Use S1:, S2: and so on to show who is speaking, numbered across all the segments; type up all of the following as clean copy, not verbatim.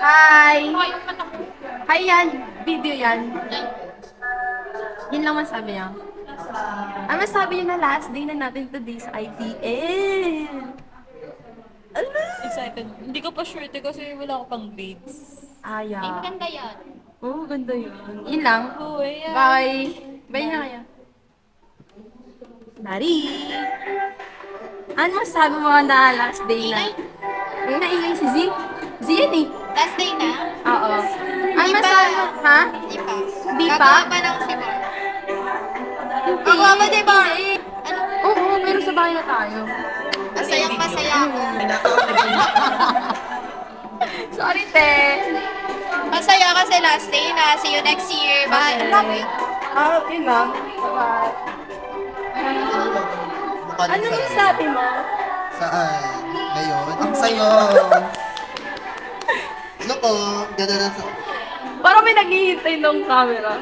S1: Hi! Hi yan! Video yan. Yun lang masabi niya. Ano masabi niyo na last day na natin today sa ITL? Ala!
S2: Excited. Hindi ko pa sure kasi wala ko pang grades.
S1: Aya.
S3: Maganda yan.
S1: Oo, ganda yun. Yun lang.
S2: Oh, ayan.
S1: Bye! Bye na kaya. Dari! Ano masabi mo na last day na? Ang naingay si Z? Z yan eh.
S3: Last day na?
S1: Oo. Ano
S3: Di pa.
S1: masabi mo? Ha?
S3: Di pa.
S1: Di pa?
S3: Gagawa pa ng Sibor. Gagawa ba, di ba? Ano?
S1: Oo, pero sa bahay na tayo.
S3: Masayang masaya ako.
S1: Sorry, te.
S3: Masaya kasi last day na. See you next year. Bye. Ang dami.
S1: Yun lang. Bye. Ano masabi mo?
S4: Saan? Ngayon? Ang sayo! Ano po? Ganda na sa...
S1: Parang may naghihintay ng camera.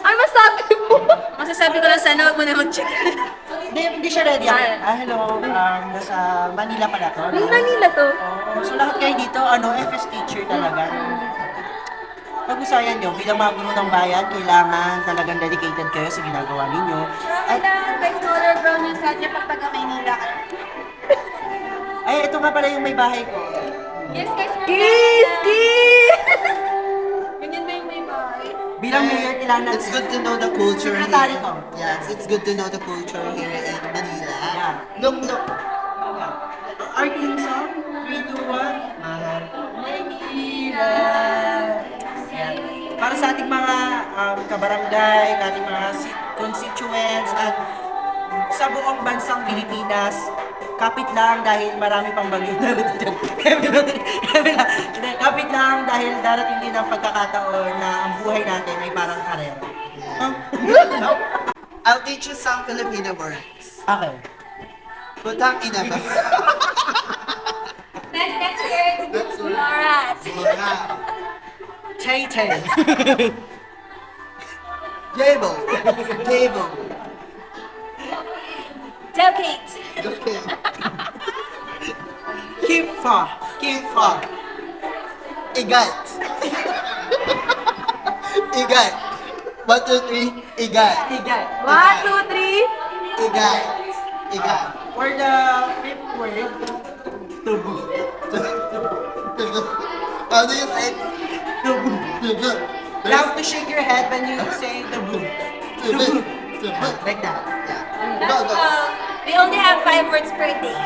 S1: Ano masabi mo?
S2: Masasabi ko lang sana huwag mo na mag-check.
S5: Hindi siya ready. Hello. Nasa Manila pala to.
S1: Ang Manila to.
S5: Oh, so lahat kayo dito, FS teacher talaga. Pag-usayan nyo, bilang mga guro ng bayan, kailangan talagang dedicated kayo sa ginagawa ninyo. At,
S3: By Scholar Brown yung sadya pag taga Maynila ka.
S5: ay, ito nga pala yung may bahay ko.
S3: Yes, guys.
S1: Kiss! Kiss!
S3: Ganyan ba yung may bahay?
S5: Bilang mayor, kailangan
S4: It's good to know the culture here.
S5: Secretary ko.
S4: Yes, it's good to know the culture here in Manila.
S5: Yeah.
S4: Look, look.
S5: Our team song, 3, 2, 1.
S4: Mahal.
S5: Manila. Yan. Para sa ating mga kabarangay, ating mga constituents, at sa buong bansang Pilipinas, kapit lang dahil marami pang bagyo darating. Kapit lang dahil darating din ang pagkakataon na ang buhay natin ay parang karera.
S4: I'll teach you some Filipino words.
S5: Okay.
S4: Putang ina ba?
S3: Next year.
S4: That's what-
S3: Alright.
S4: Wala.
S5: Tay-tay.
S4: Table. Table.
S3: Delcate.
S4: Okay.
S5: Kifa.
S4: Kifa. Igat. Igat. 1, 2, 3. Igat.
S5: Higay.
S1: 1, 2, 3.
S4: Igat. Igat.
S5: For the fifth word, tubu.
S4: How do you say?
S5: Tubu.
S4: Tubu.
S5: You have to shake your head when you say tubu.
S4: Tubu. Tubu.
S5: Like that.
S4: Yeah. Go, go.
S3: We only have 5 words per day.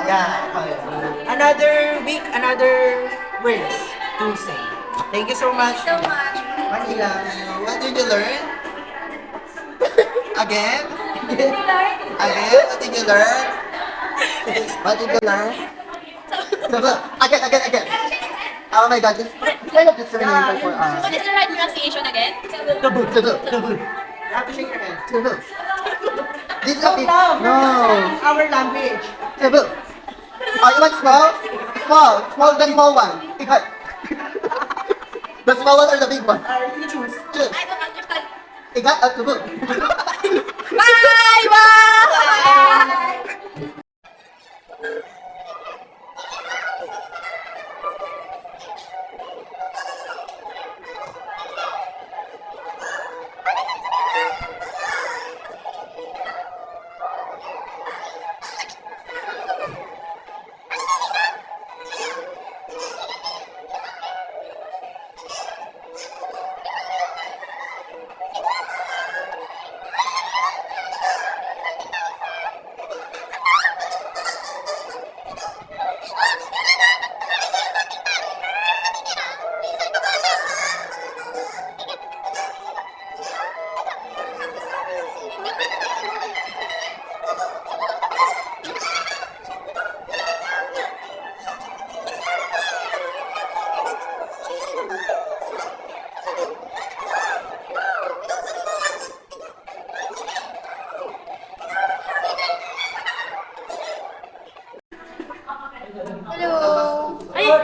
S5: Yeah. Okay. Another week, another words to say. Thank you so much.
S3: So much.
S4: Manila. What did you learn? Again? Again? What did you learn? What did you learn? Again. Oh my God, this kind of discrimination for us.
S3: What is the right pronunciation again?
S5: Tubu.
S4: Tubu.
S5: You have to shake your head.
S4: Tubu. This is a
S5: Slow
S4: big...
S5: down.
S4: No.
S5: Our language.
S4: Tubu. Oh, you want small? Small. Small, the small one. Ikat. The small one or the big one?
S5: You choose.
S4: Choose.
S3: I don't understand.
S4: Ikat at tubu.
S3: Bye! Bye!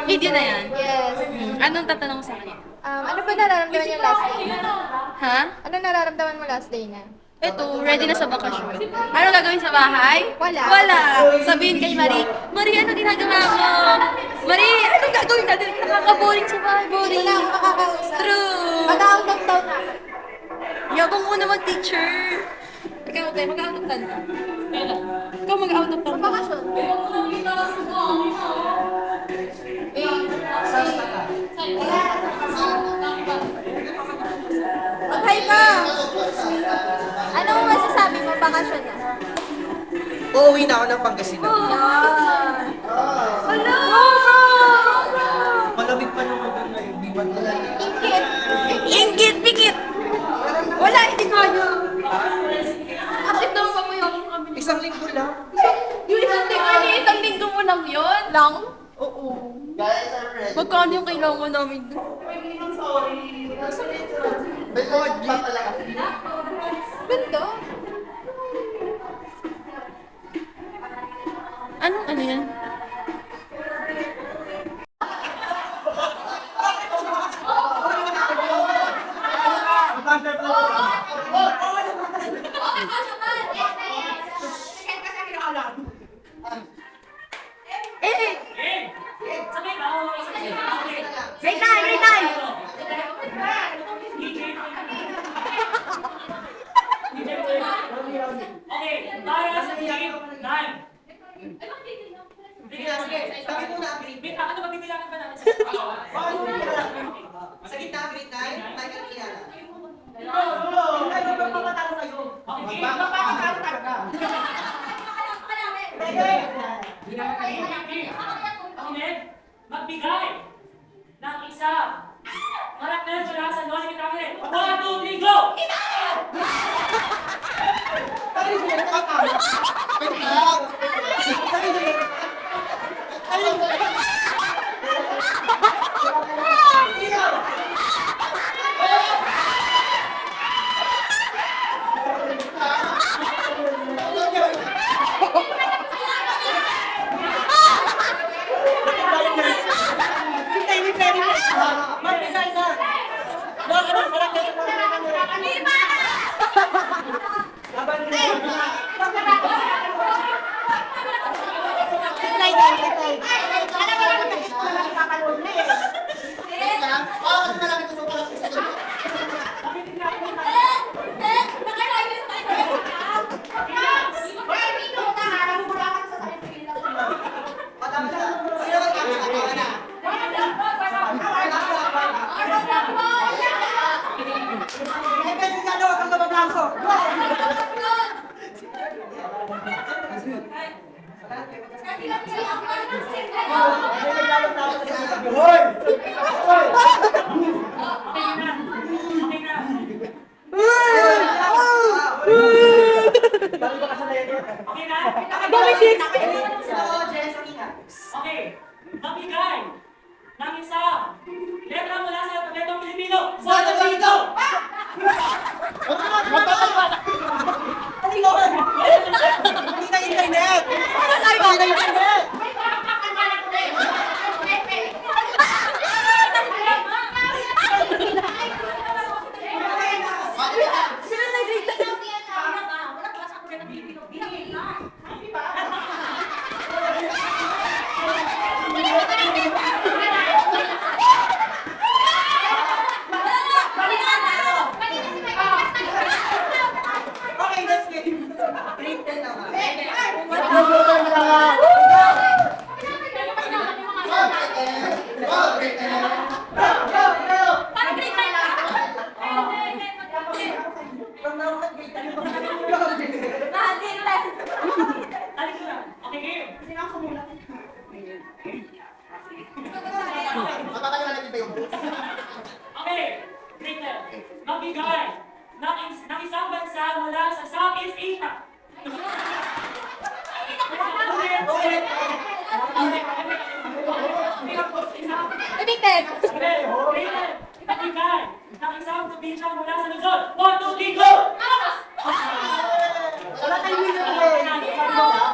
S1: Video na yan.
S3: Yes.
S1: Anong tatanong sa kanya?
S3: Ano ba nararamdaman niyo last day na?
S1: Ha?
S3: Ano nararamdaman mo last day na?
S1: Ito, ready na sa bakasyon. Ano gagawin sa bahay?
S3: Wala.
S1: Wala. Sabihin kay Marie, Marie, ano ginagawa mo? boring.
S3: Wala akong makakausap.
S1: True.
S3: Mag-out of town na.
S1: Yabang mo naman, teacher.
S2: Ikaw, tayo, mag-out of town ka. Kailan? Ikaw mag-out of town.
S3: Bakasyon. Mag-hi ka. Anong masasabi mo bakasyon na?
S5: Uuwi na ako ng Pangasinan.
S3: Yan. Hello!
S5: Malamig pa nung lugar na yun. Di ba talaga?
S3: Ingkit.
S1: Ingit, pikit.
S3: Wala, hindi kaya. Kasi daw pa mo yung kami.
S5: Isang linggo lang.
S3: Yung isang linggo mo lang yun? Lang?
S5: Oo.
S4: Guys, our friends.
S1: Magkano yung kailangan namin doon?
S4: May mga pa pala kasi.
S3: Ganda.
S1: Anong ano yan? Great time, great time!
S6: Okay, para sa team 9.
S5: Sige, sige. Sabi mo na ang grade.
S6: Wait, ano ba bibilangan ba namin sa
S5: Sa gitna ang grade 9, Michael Kiana.
S6: Okay,
S5: Magpapatalo sa'yo.
S6: okay.
S5: Magpapatalo talaga.
S6: Ahmed, magbigay ng isa. Karakter mula sa Loli Kitangere. 1, 2, 3, go!
S5: Magbigay na. Mga anong karakter mo na Laban mo.
S6: Okay na? Okay, magbigay ng isa. Letra mula sa alpabetong Pilipino. 1, 2, 3, go!
S5: Hindi na internet! Hindi na internet! Okay, let's get it. Grade 10 naman. From now on, grade 10 naman.
S6: Talik ko na. Okay, game. Okay, grade 10. Magbigay ng isang bansa mula sa Southeast Asia.
S3: Addicted.
S6: Okay, grade 10. Magbigay ng isang probinsya mula sa Luzon. 1, 2, 3, go!
S5: Wala tayong winner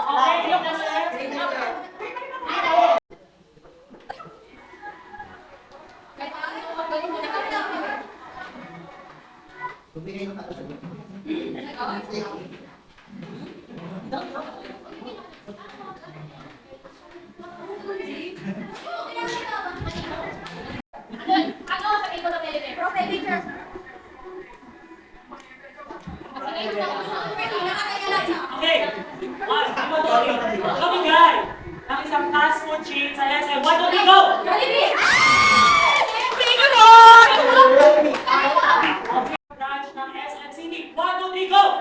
S6: Okay, yung kasi.
S4: Bumigay ng kato sa
S6: fast food chain sa SM. 1, 2, 3, go! Branch ng SM City. 1, 2, 3, go!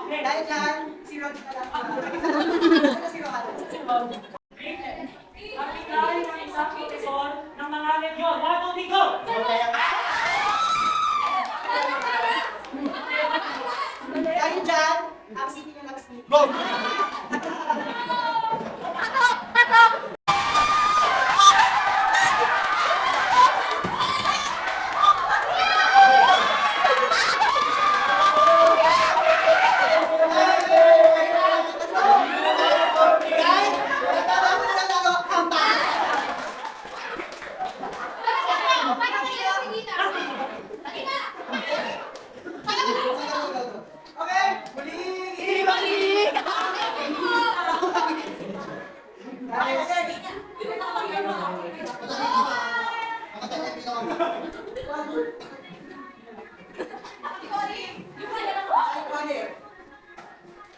S6: Okay.
S5: Dahil dyan, si Rod na lang. Si Rod.
S6: Ang bigay ng isang profesor ng mga legion. 1, 2, 3, go!
S5: Dahil dyan, ang city ng Laksmi.
S4: Go!
S5: Okay, muli!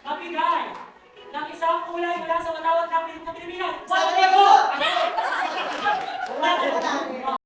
S6: Magbigay ng isang kulay mula sa matawag ng Pilipinas. 1, 2, 3, go!